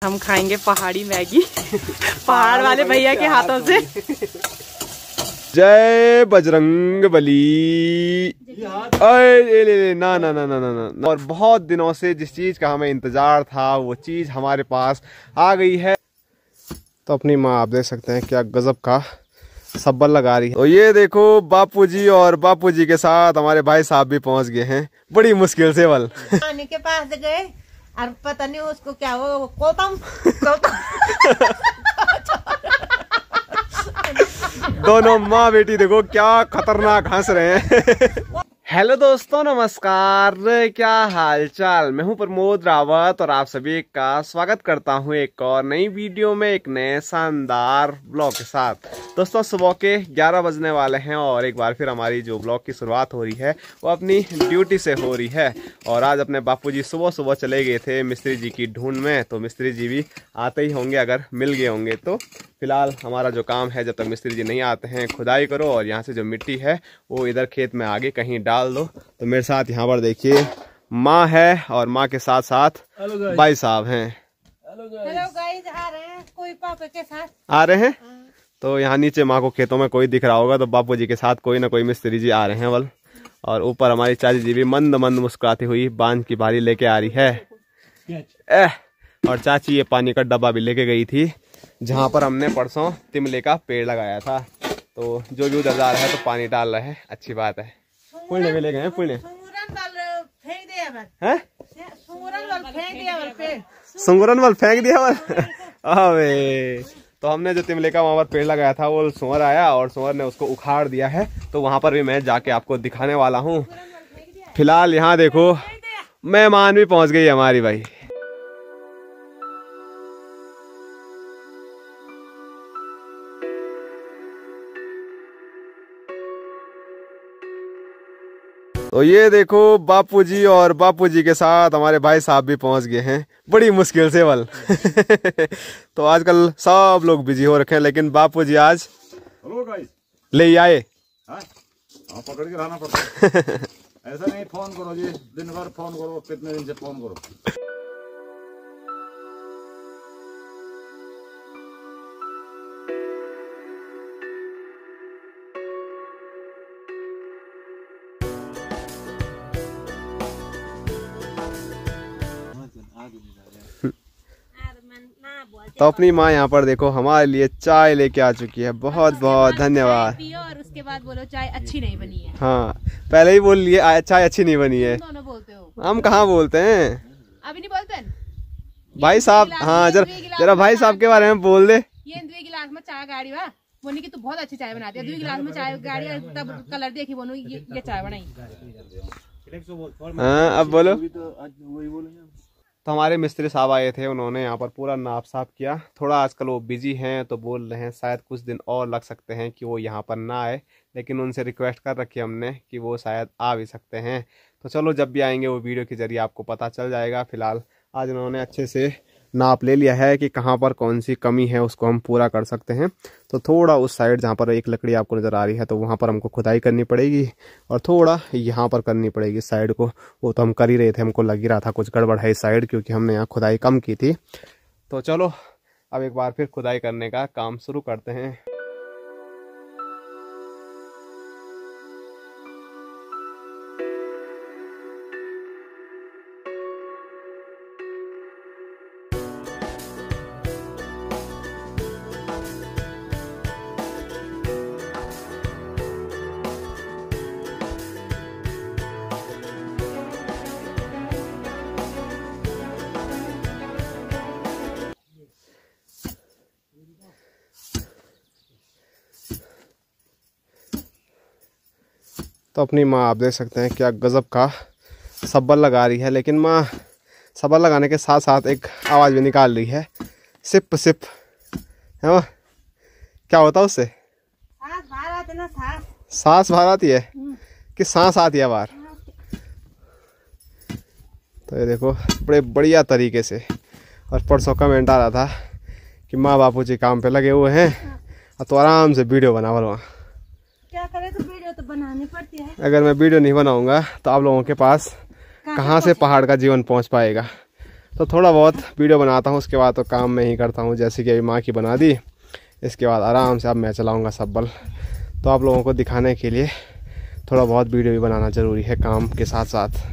हम खाएंगे पहाड़ी मैगी पहाड़ वाले भैया के हाथों से। जय बजरंग बली। ना ना ना ना ना ना। और बहुत दिनों से जिस चीज का हमें इंतजार था वो चीज हमारे पास आ गई है। तो अपनी माँ आप देख सकते हैं क्या गजब का सब्बर लगा रही है। तो ये देखो बापूजी और बापूजी के साथ हमारे भाई साहब भी पहुंच गए हैं बड़ी मुश्किल से। बल पानी के पास गए और पता नहीं उसको क्या हो कोतम दोनों माँ बेटी देखो क्या खतरनाक हंस रहे हैं। हेलो दोस्तों, नमस्कार, क्या हाल चाल। मैं हूं प्रमोद रावत और आप सभी का स्वागत करता हूं एक और नई वीडियो में एक नए शानदार ब्लॉग के साथ। दोस्तों सुबह के 11 बजने वाले हैं और एक बार फिर हमारी जो ब्लॉग की शुरुआत हो रही है वो अपनी ड्यूटी से हो रही है। और आज अपने बापूजी सुबह सुबह चले गए थे मिस्त्री जी की ढूंढ में, तो मिस्त्री जी भी आते ही होंगे अगर मिल गए होंगे। तो फिलहाल हमारा जो काम है जब तक मिस्त्री जी नहीं आते हैं, खुदाई करो और यहाँ से जो मिट्टी है वो इधर खेत में आगे कहीं डाल दो। तो मेरे साथ यहाँ पर देखिए माँ है और माँ के साथ साथ भाई साहब हैं। हेलो गाइस, आ रहे हैं कोई पापा के साथ आ रहे हैं। तो यहाँ नीचे माँ को खेतों में कोई दिख रहा होगा तो बापू जी के साथ कोई ना कोई मिस्त्री जी आ रहे हैं बल। और ऊपर हमारी चाची जी भी मंद मंद मुस्कुराती हुई बांध की भारी लेके आ रही है। और चाची ये पानी का डब्बा भी लेके गई थी जहाँ पर हमने परसों तिमले का पेड़ लगाया था। तो जो भी उधर जा रहा है तो पानी डाल रहे हैं, अच्छी बात है। पुण्य भी ले गए हैं, पुण्य सुंगरन वाल फेंक दिया अबे। तो हमने जो तिमले का वहाँ पर पेड़ लगाया था वो सुअर आया और सुअर ने उसको उखाड़ दिया है। तो वहाँ पर भी मैं जाके आपको दिखाने वाला हूँ। फिलहाल यहाँ देखो मेहमान भी पहुँच गई हमारी भाई। तो ये देखो बापूजी और बापूजी के साथ हमारे भाई साहब भी पहुंच गए हैं बड़ी मुश्किल से बल। तो आजकल सब लोग बिजी हो रखे हैं लेकिन बापूजी आज ले आए। पकड़ के रहना पड़ता है। ऐसा नहीं फोन करो जी, दिन भर फोन करो, कितने दिन से फोन करो। तो अपनी माँ यहाँ पर देखो हमारे लिए चाय लेके आ चुकी है। बहुत बहुत धन्यवाद। और उसके बाद बोलो चाय अच्छी नहीं बनी है। हाँ पहले ही बोल लिए चाय अच्छी नहीं बनी है। दोनों बोलते हो, हम कहाँ बोलते हैं, अभी नहीं बोलते हैं भाई साहब। हाँ जरा भाई साहब के बारे में बोल दे। ये 2 गिलास में चाय गाड़ी वा बोनी की तो बहुत अच्छी चाय बनाती है। 2 गिलास में चाय गाड़ी तब कलर देखी बोनो ये चाय बनाई। हाँ अब बोलो। तो हमारे मिस्त्री साहब आए थे, उन्होंने यहाँ पर पूरा नाप साफ किया। थोड़ा आजकल वो बिजी हैं तो बोल रहे हैं शायद कुछ दिन और लग सकते हैं कि वो यहाँ पर ना आए, लेकिन उनसे रिक्वेस्ट कर रखी हमने कि वो शायद आ भी सकते हैं। तो चलो जब भी आएंगे वो वीडियो के जरिए आपको पता चल जाएगा। फिलहाल आज उन्होंने अच्छे से नाप ले लिया है कि कहाँ पर कौन सी कमी है उसको हम पूरा कर सकते हैं। तो थोड़ा उस साइड जहाँ पर एक लकड़ी आपको नज़र आ रही है तो वहाँ पर हमको खुदाई करनी पड़ेगी और थोड़ा यहाँ पर करनी पड़ेगी साइड को। वो तो हम कर ही रहे थे, हमको लग ही रहा था कुछ गड़बड़ है इस साइड क्योंकि हमने यहाँ खुदाई कम की थी। तो चलो अब एक बार फिर खुदाई करने का काम शुरू करते हैं। तो अपनी माँ आप देख सकते हैं क्या गजब का सब्बर लगा रही है, लेकिन माँ सब्बर लगाने के साथ साथ एक आवाज़ भी निकाल रही है, सिप सिप है माँ। क्या होता है उससे? सांस बाहर आती है कि सांस आती है बाहर। तो ये देखो बड़े बढ़िया तरीके से। और परसों कमेंट आ रहा था कि माँ बापूजी काम पे लगे हुए हैं तो आराम से वीडियो बना वहाँ। क्या करे तो वीडियो तो बनानी पड़ती है। अगर मैं वीडियो नहीं बनाऊंगा तो आप लोगों के पास कहाँ से पहाड़ का जीवन पहुंच पाएगा। तो थोड़ा बहुत वीडियो बनाता हूँ, उसके बाद तो काम में ही करता हूँ। जैसे कि अभी माँ की बना दी, इसके बाद आराम से अब मैं चलाऊँगा सब्बल। तो आप लोगों को दिखाने के लिए थोड़ा बहुत वीडियो भी बनाना ज़रूरी है काम के साथ साथ।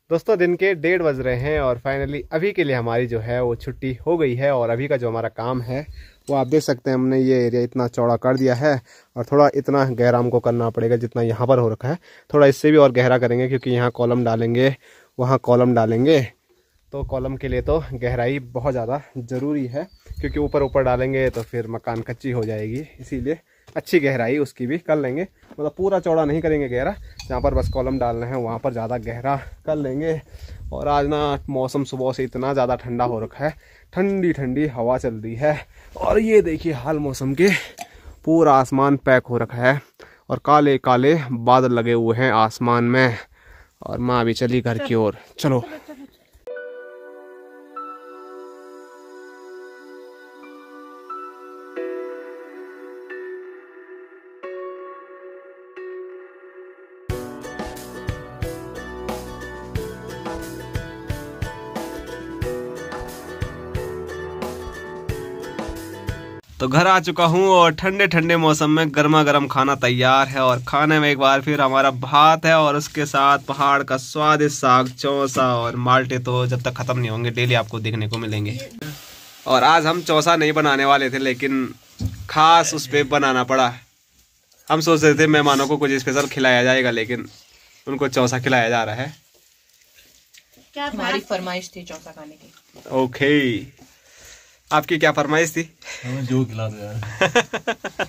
दोस्तों दिन के 1:30 बज रहे हैं और फाइनली अभी के लिए हमारी जो है वो छुट्टी हो गई है। और अभी का जो हमारा काम है वो आप देख सकते हैं, हमने ये एरिया इतना चौड़ा कर दिया है और थोड़ा इतना गहरा हमको करना पड़ेगा जितना यहाँ पर हो रखा है। थोड़ा इससे भी और गहरा करेंगे क्योंकि यहाँ कॉलम डालेंगे, वहाँ कॉलम डालेंगे, तो कॉलम के लिए तो गहराई बहुत ज़्यादा ज़रूरी है क्योंकि ऊपर ऊपर डालेंगे तो फिर मकान कच्ची हो जाएगी। इसीलिए अच्छी गहराई उसकी भी कर लेंगे, मतलब पूरा चौड़ा नहीं करेंगे गहरा, जहाँ पर बस कॉलम डालना है वहाँ पर ज़्यादा गहरा कर लेंगे। और आज ना मौसम सुबह से इतना ज़्यादा ठंडा हो रखा है, ठंडी ठंडी हवा चल रही है। और ये देखिए हाल मौसम के, पूरा आसमान पैक हो रखा है और काले काले बादल लगे हुए हैं आसमान में। और माँ भी चली घर की ओर, चलो। तो घर आ चुका हूँ और ठंडे ठंडे मौसम में गर्मा गर्म खाना तैयार है। और खाने में एक बार फिर हमारा भात है और उसके साथ पहाड़ का स्वादिष्ट साग, चौसा और माल्टे तो जब तक खत्म नहीं होंगे डेली आपको देखने को मिलेंगे। और आज हम चौसा नहीं बनाने वाले थे लेकिन खास उस पर बनाना पड़ा। हम सोच रहे थे मेहमानों को कुछ स्पेशल खिलाया जाएगा लेकिन उनको चौसा खिलाया जा रहा है। क्या हमारी फरमाइश थी चौसा खाने की। ओके, आपकी क्या फरमाइश थी? हमें जो खिला दो यार।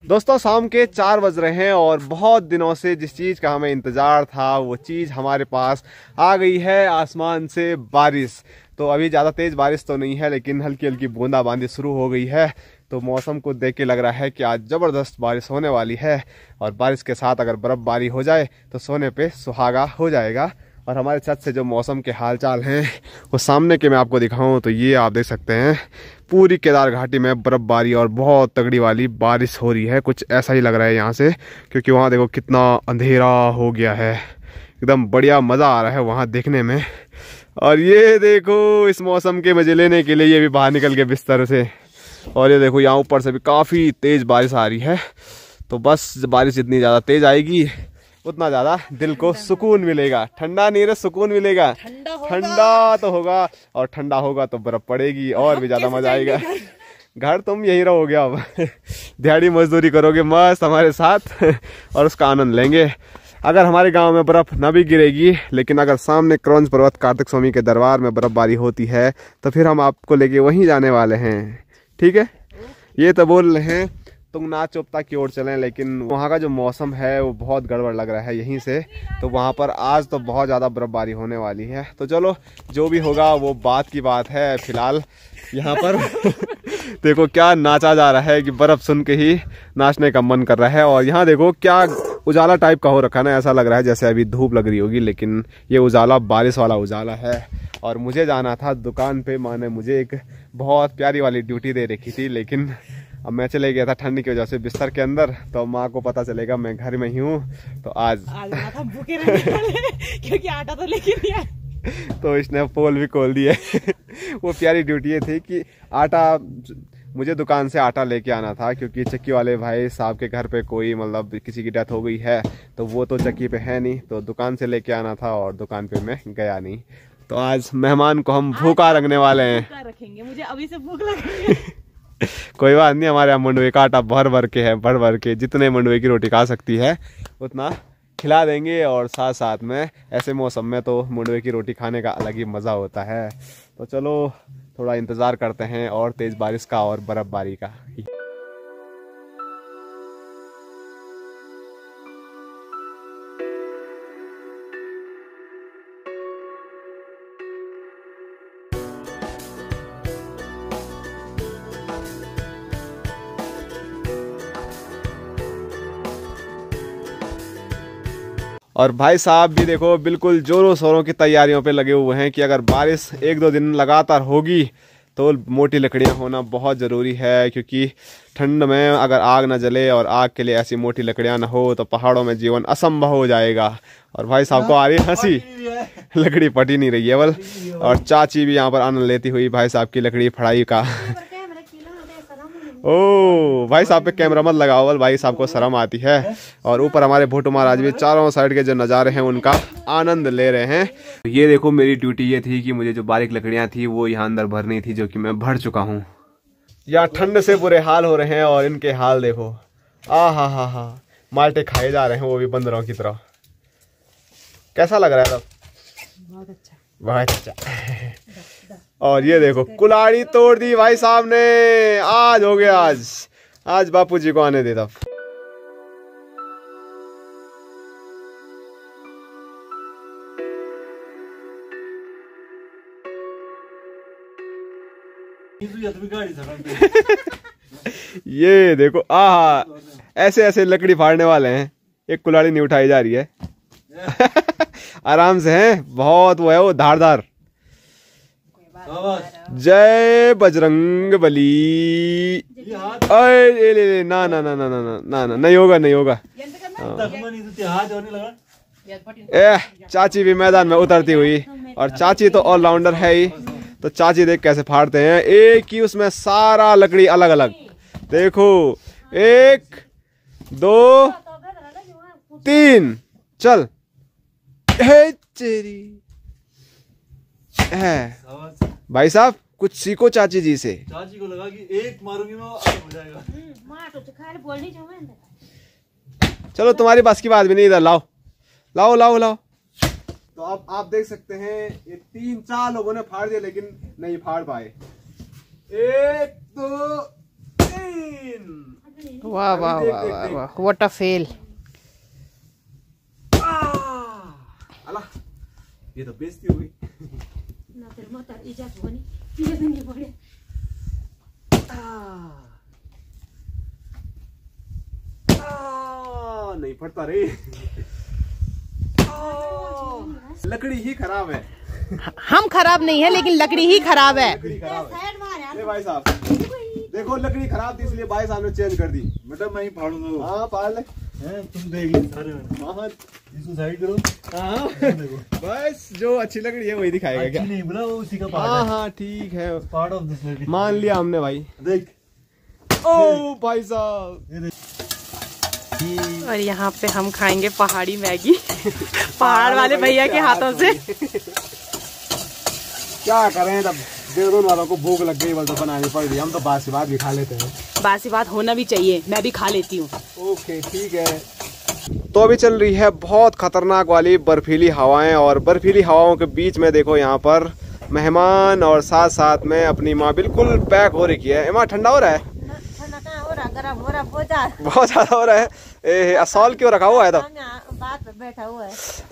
दोस्तों शाम के 4 बज रहे हैं और बहुत दिनों से जिस चीज़ का हमें इंतज़ार था वो चीज़ हमारे पास आ गई है, आसमान से बारिश। तो अभी ज़्यादा तेज़ बारिश तो नहीं है लेकिन हल्की हल्की बूंदाबांदी शुरू हो गई है। तो मौसम को देख के लग रहा है कि आज ज़बरदस्त बारिश होने वाली है। और बारिश के साथ अगर बर्फ़बारी हो जाए तो सोने पे सुहागा हो जाएगा। और हमारे छत से जो मौसम के हालचाल हैं वो सामने के मैं आपको दिखाऊं तो ये आप देख सकते हैं, पूरी केदार घाटी में बर्फ़बारी और बहुत तगड़ी वाली बारिश हो रही है। कुछ ऐसा ही लग रहा है यहाँ से, क्योंकि वहाँ देखो कितना अंधेरा हो गया है, एकदम बढ़िया मज़ा आ रहा है वहाँ देखने में। और ये देखो इस मौसम के मज़े लेने के लिए ये भी बाहर निकल के बिस्तर से। और ये देखो यहाँ ऊपर से भी काफ़ी तेज़ बारिश आ रही है। तो बस बारिश जितनी ज़्यादा तेज़ आएगी उतना ज़्यादा दिल को सुकून मिलेगा। ठंडा नहीं रहे, सुकून मिलेगा। ठंडा तो होगा और ठंडा होगा तो बर्फ़ पड़ेगी और भी ज़्यादा मज़ा आएगा। घर तुम यहीं रहोगे, अब दिहाड़ी मजदूरी करोगे मस्त हमारे साथ और उसका आनंद लेंगे। अगर हमारे गांव में बर्फ़ ना भी गिरेगी लेकिन अगर सामने क्रौंच पर्वत कार्तिक स्वामी के दरबार में बर्फ़बारी होती है तो फिर हम आपको लेके वहीं जाने वाले हैं। ठीक है, ये तो बोल रहे हैं तुंगनाथ चोपता की ओर चलें, लेकिन वहाँ का जो मौसम है वो बहुत गड़बड़ लग रहा है यहीं से। तो वहाँ पर आज तो बहुत ज़्यादा बर्फ़बारी होने वाली है। तो चलो जो भी होगा वो बात की बात है। फिलहाल यहाँ पर देखो क्या नाचा जा रहा है कि बर्फ़ सुन के ही नाचने का मन कर रहा है। और यहाँ देखो क्या उजाला टाइप का हो रखा है ना, ऐसा लग रहा है जैसे अभी धूप लग रही होगी, लेकिन ये उजाला बारिश वाला उजाला है। और मुझे जाना था दुकान पे, माँ ने मुझे एक बहुत प्यारी वाली ड्यूटी दे रखी थी, लेकिन अब मैं चले गया था ठंड की वजह से बिस्तर के अंदर। तो माँ को पता चलेगा मैं घर में ही हूँ, तो आज भूखे रहने वाले, क्योंकि आटा तो लेके नहीं आए। तो इसने पोल भी खोल दिए। वो प्यारी ड्यूटी ये थी कि आटा, मुझे दुकान से आटा लेके आना था क्योंकि चक्की वाले भाई साहब के घर पे कोई मतलब किसी की डेथ हो गई है, तो वो तो चक्की पे है नहीं, तो दुकान से लेके आना था और दुकान पे मैं गया नहीं। तो आज मेहमान को हम भूखा रखने वाले हैं। रखेंगे, मुझे अभी से भूख लग रही है। कोई बात नहीं, हमारे यहाँ मंडुए का आटा भर भर के है, भर भर के जितने मंडुए की रोटी खा सकती है उतना खिला देंगे। और साथ साथ में ऐसे मौसम में तो मंडुए की रोटी खाने का अलग ही मज़ा होता है। तो चलो थोड़ा इंतज़ार करते हैं और तेज़ बारिश का और बर्फ़बारी का। और भाई साहब भी देखो बिल्कुल जोरों शोरों की तैयारियों पे लगे हुए हैं कि अगर बारिश 1-2 दिन लगातार होगी तो मोटी लकड़ियाँ होना बहुत ज़रूरी है, क्योंकि ठंड में अगर आग ना जले और आग के लिए ऐसी मोटी लकड़ियाँ ना हो तो पहाड़ों में जीवन असंभव हो जाएगा। और भाई साहब को आ रही है हंसी, लकड़ी पट ही नहीं रही है बल। और चाची भी यहाँ पर आनंद लेती हुई भाई साहब की लकड़ी फड़ाई का। ओ भाई साहब पे कैमरा मत लगाओ बल, भाई साहब को शर्म आती है। और ऊपर हमारे भोटू महाराज भी चारों साइड के जो नज़ारे हैं उनका आनंद ले रहे हैं। ये देखो मेरी ड्यूटी ये थी कि मुझे जो बारीक लकड़ियाँ थी वो यहाँ अंदर भरनी थी, जो कि मैं भर चुका हूँ। यहाँ ठंड से बुरे हाल हो रहे हैं और इनके हाल देखो, हा माल्टे खाए जा रहे हैं वो भी बंदरों की तरह। कैसा लग रहा है तब? बहुत अच्छा, बहुत अच्छा। और ये देखो कुल्हाड़ी तोड़ दी भाई साहब ने, आज हो गया, आज बापू जी को आने दे तब। ये देखो ऐसे ऐसे लकड़ी फाड़ने वाले हैं, एक कुल्हाड़ी नहीं उठाई जा रही है। आराम से है, बहुत वो है वो धारदार। जय बजरंग बली। अरे ना ना ना ना ना ना ना नहीं होगा, नहीं होगा। चाची भी मैदान में उतरती हुई, और चाची तो ऑलराउंडर है ही, तो चाची देख कैसे फाड़ते हैं। एक ही उसमें सारा लकड़ी अलग अलग, देखो 1 2 3 चल तेरी है। भाई साहब कुछ सीखो चाची जी से। चाची को लगा कि एक मारूंगी मैं हो जाएगा। चलो तुम्हारी बस की बात भी नहीं, इधर लाओ लाओ लाओ लाओ। तो अब आप देख सकते हैं ये 3-4 लोगों ने फाड़ दिया लेकिन नहीं फाड़ पाए। 1 2 3। वाह वाह वाह वाह वाह, व्हाट अ फेल। ये तो बेइज्जती हो गई। नहीं फटता रे, लकड़ी ही खराब है। हम खराब नहीं है लेकिन लकड़ी ही खराब है। लकड़ी खराब है। भाई साहब देखो लकड़ी खराब थी इसलिए भाई साहब ने चेंज कर दी। बेटा मैं ही फाड़ूंगा। हाँ फाड़ ले, तुम देख लो सारे। हाँ इसको साइड करो। हाँ देखो बस जो अच्छी लकड़ी है वही दिखाएगा क्या? नहीं बोला, वो उसी का पार्ट हाँ है। हाँ ठीक है, पार्ट ऑफ दिस लकड़ी मान लिया हमने भाई। देख ओ भाई साहब, और यहाँ पे हम खाएंगे पहाड़ी मैगी पहाड़ वाले भैया के हाथों से। क्या करें, तब देहरादून वालों को भूख लग गई, बल तो बनानी पड़ रही। हम तो बासी बात भी खा लेते हैं। बासी बात होना भी चाहिए, मैं भी खा लेती हूँ। ओके ठीक है। तो अभी चल रही है बहुत खतरनाक वाली बर्फीली हवाएं, और बर्फीली हवाओं के बीच में देखो यहाँ पर मेहमान और साथ साथ में अपनी माँ बिल्कुल पैक हो रही है। माँ ठंडा हो रहा है? गरम हो रहा बहुत ज्यादा हो रहा है। असॉल क्यों रखा हुआ है? तो बात पे बैठा हुआ है।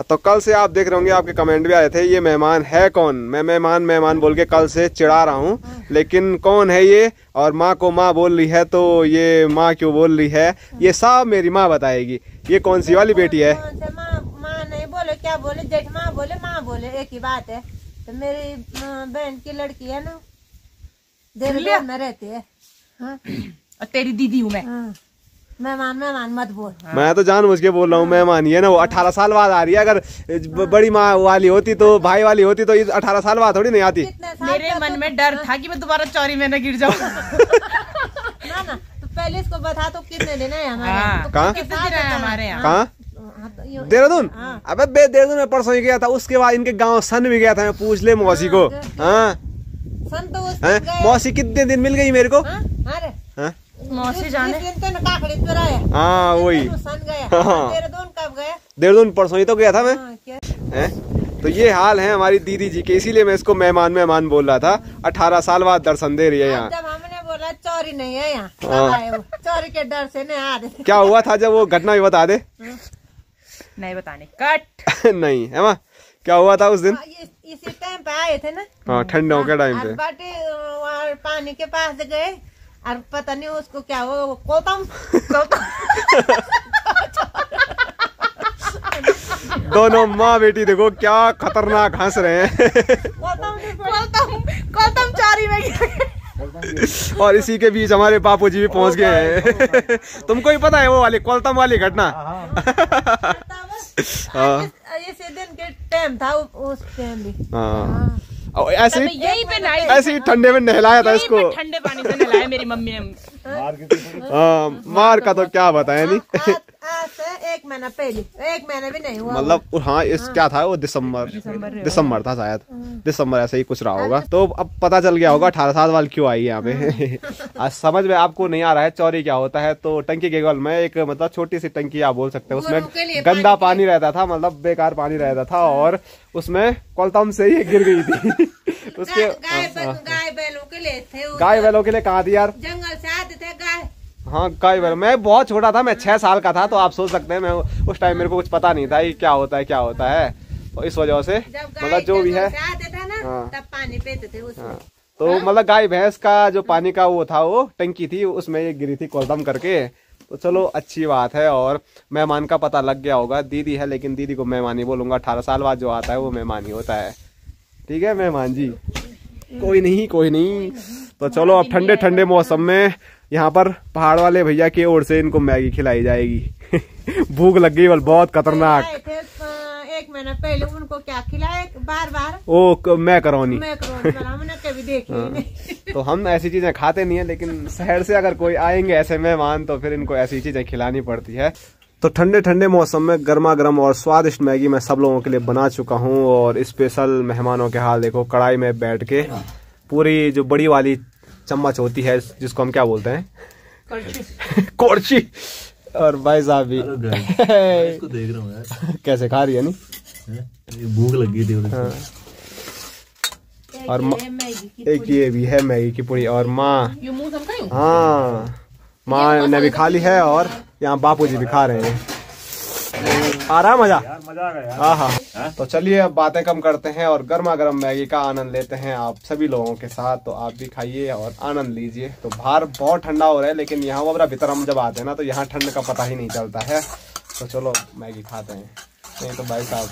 तो कल से आप देख रहे होंगे, आपके कमेंट भी आए थे ये मेहमान है कौन। मैं मेहमान बोल के कल से चिढ़ा रहा हूँ, लेकिन कौन है ये, और माँ को माँ बोल रही है तो ये माँ क्यों बोल रही है ये सब मेरी माँ बताएगी। ये कौन सी वाली बेटी है? माँ नहीं बोले, क्या बोले, जेठ माँ बोले, माँ बोले, एक ही बात है। तो मेरी बहन की लड़की है ना, देहरादून में रहती है। हाँ? और तेरी दीदी हूँ मैं। मेहमान मत बोल। मैं तो जानबूझ के बोल रहा हूँ मेहमान ही है ना। वो 18 साल बाद आ रही है। अगर बड़ी माँ वाली होती तो, भाई वाली होती तो 18 साल बाद थोड़ी नहीं आती। मेरे मन में डर था कि मैं दोबारा चोरी में न गिर जाऊँ। ना तो पहले इसको बता, तो कितने दिन है हमारे? कहाँ? कितने दिन है हमारे यहाँ? कहाँ? देहरादून? अबे देहरादून में परसों ही गया था, उसके बाद इनके गाँव सन भी गया था। मैं पूछ ले मौसी को। हाँ सन तो मौसी कितने दिन मिल गई मेरे को? मौसी जाने। हाँ वही। देहरादून कब गया? देहरादून परसों ही तो गया था मैं। तो ये हाल है हमारी दीदी जी के, इसीलिए मैं इसको मेहमान बोल रहा था। 18 साल बाद दर्शन दे रही है यहाँ। जब हमने बोला चोरी नहीं है यहाँ, चोरी के डर से नहीं आ रहे। क्या हुआ था जब वो घटना भी बता दे। नहीं बताने, कट। नहीं है माँ, क्या हुआ था उस दिन? इसी टाइम पे आए थे ना। हाँ ठंडों के टाइम पे। बाटे वहाँ पानी के पास गए, और पता नहीं उसको क्या हुआ, दोनों माँ बेटी देखो क्या खतरनाक हंस रहे हैं। कोलतम चारी मैगी। और इसी के बीच हमारे बापू जी भी पहुंच गए हैं। तुमको ही पता है वो वाली कोलतम वाली घटना। ऐसे दिन के टाइम था उस टाइम भी। हाँ ऐसे यही पे नाई ऐसे ही ठंडे में नहलाया था इसको। ठंडे पानी से नहलाया मेरी मम्मी ने। मार का तो क्या बताया नहीं। आज से 1 महीना पहले, 1 महीना भी नहीं हुआ मतलब हाँ इस क्या था वो दिसंबर था शायद, दिसंबर ऐसे ही कुछ रहा होगा। तो अब पता चल गया होगा 18 साल वाली क्यों आई यहाँ पे। आज समझ में आपको नहीं आ रहा है चौरी क्या होता है। तो टंकी के गल में एक मतलब छोटी सी टंकी आप बोल सकते हैं, उसमें गंदा पानी रहता था, मतलब बेकार पानी रहता था और उसमें कोलतम से ही गिर गई थी। उसके गाय बैलों के लिए थे, गाय बैलों के लिए कहा थी यार, जंगल से आते थे गाय। हाँ गाय बैल। मैं बहुत छोटा था, मैं 6 साल का था, तो आप सोच सकते हैं मैं उस टाइम मेरे को कुछ पता नहीं था कि क्या होता है। तो इस वजह से मतलब जो भी है आते थे ना, तब पानी पीते थे उसमें। तो मतलब गाय भैंस का जो पानी का वो था, वो टंकी थी, उसमें ये गिरी थी कोलतम करके। तो चलो अच्छी बात है। और मेहमान का पता लग गया होगा, दीदी है लेकिन दीदी को मेहमान ही बोलूंगा। 18 साल बाद जो आता है वो मेहमान ही होता है। ठीक है मेहमान जी, कोई नहीं। तो चलो अब ठंडे ठंडे मौसम में यहाँ पर पहाड़ वाले भैया की ओर से इनको मैगी खिलाई जाएगी। भूख लग गई बहुत खतरनाक। 1 महीना पहले उनको क्या खिलाए बार ओ मैकरोनी हमने कभी देखी नहीं। तो हम ऐसी चीजें खाते नहीं है, लेकिन शहर से अगर कोई आएंगे ऐसे मेहमान तो फिर इनको ऐसी चीजें खिलानी पड़ती है। तो ठंडे ठंडे मौसम में गर्मा गर्म और स्वादिष्ट मैगी मैं सब लोगों के लिए बना चुका हूँ। और स्पेशल मेहमानों के हाल देखो, कढ़ाई में बैठ के पूरी जो बड़ी वाली चम्मच होती है जिसको हम क्या बोलते हैं, कोड़ची। और भाई साहब भी इसको देख रहा हूँ यार कैसे खा रही है नहीं, भूख लगी थी। हाँ। और एक ये भी है मैगी की पूरी। और माँ, हाँ माँ ने भी खा ली है और यहाँ बापूजी भी खा रहे हैं। आ रहा मजा मजा आ गया। हाँ। तो चलिए अब बातें कम करते हैं और गर्मा गर्म मैगी का आनंद लेते हैं आप सभी लोगों के साथ। तो आप भी खाइए और आनंद लीजिए। तो बाहर बहुत ठंडा हो रहा है, लेकिन यहाँ वबरा भीतर हम जब आते हैं ना तो यहाँ ठंड का पता ही नहीं चलता है। तो चलो मैगी खाते हैं। नहीं तो भाई साहब